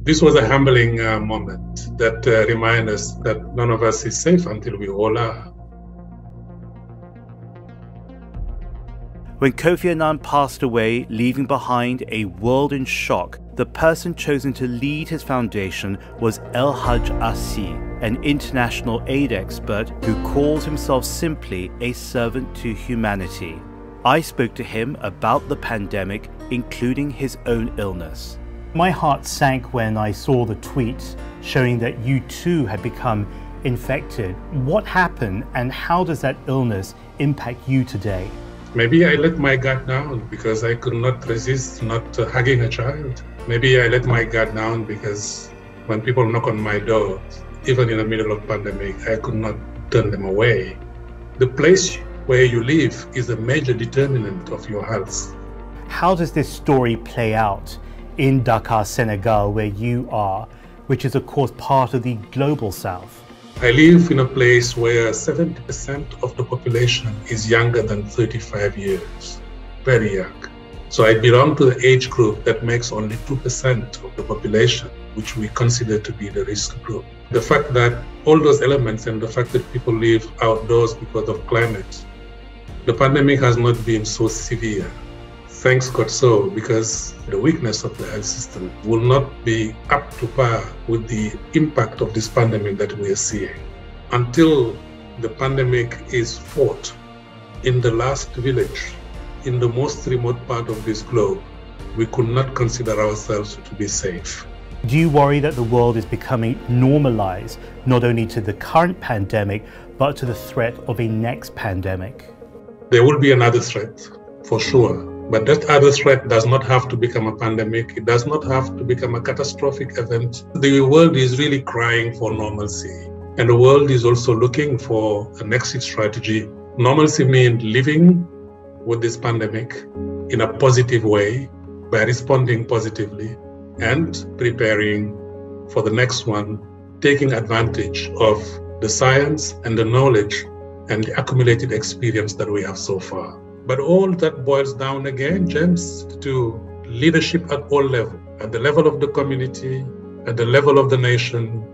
This was a humbling moment that reminds us that none of us is safe until we all are. When Kofi Annan passed away, leaving behind a world in shock, the person chosen to lead his foundation was El Haj Asi, an international aid expert who calls himself simply a servant to humanity. I spoke to him about the pandemic, including his own illness. My heart sank when I saw the tweet showing that you too had become infected. What happened and how does that illness impact you today? Maybe I let my guard down because I could not resist not hugging a child. Maybe I let my guard down because when people knock on my door, even in the middle of pandemic, I could not turn them away. The place where you live is a major determinant of your health. How does this story play out in Dakar, Senegal, where you are, which is of course part of the global south? I live in a place where 70% of the population is younger than 35 years, very young. So I belong to the age group that makes only 2% of the population, which we consider to be the risk group. The fact that all those elements and the fact that people live outdoors because of climate, the pandemic has not been so severe. Thanks God so, because the weakness of the health system will not be up to par with the impact of this pandemic that we are seeing. Until the pandemic is fought in the last village, in the most remote part of this globe, we could not consider ourselves to be safe. Do you worry that the world is becoming normalized, not only to the current pandemic, but to the threat of a next pandemic? There will be another threat, for sure. But that other threat does not have to become a pandemic. It does not have to become a catastrophic event. The world is really crying for normalcy. And the world is also looking for an exit strategy. Normalcy means living with this pandemic in a positive way by responding positively and preparing for the next one, taking advantage of the science and the knowledge and the accumulated experience that we have so far. But all that boils down again, James, to leadership at all levels, at the level of the community, at the level of the nation,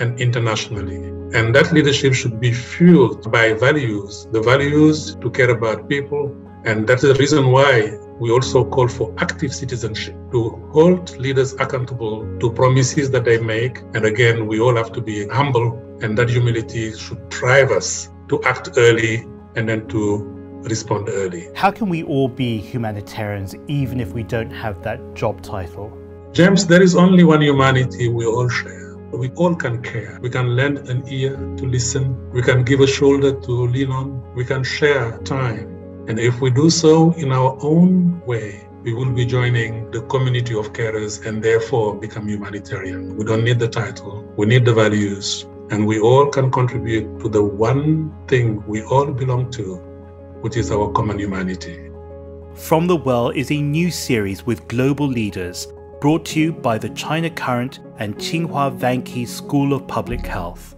and internationally. And that leadership should be fueled by values, the values to care about people. And that's the reason why we also call for active citizenship, to hold leaders accountable to promises that they make. And again, we all have to be humble, and that humility should drive us to act early and then to respond early. How can we all be humanitarians even if we don't have that job title? James, there is only one humanity we all share. We all can care. We can lend an ear to listen. We can give a shoulder to lean on. We can share time. And if we do so in our own way, we will be joining the community of carers and therefore become humanitarian. We don't need the title. We need the values. And we all can contribute to the one thing we all belong to, which is our common humanity. From the Well is a new series with global leaders, brought to you by the China Current and Tsinghua Vanke School of Public Health.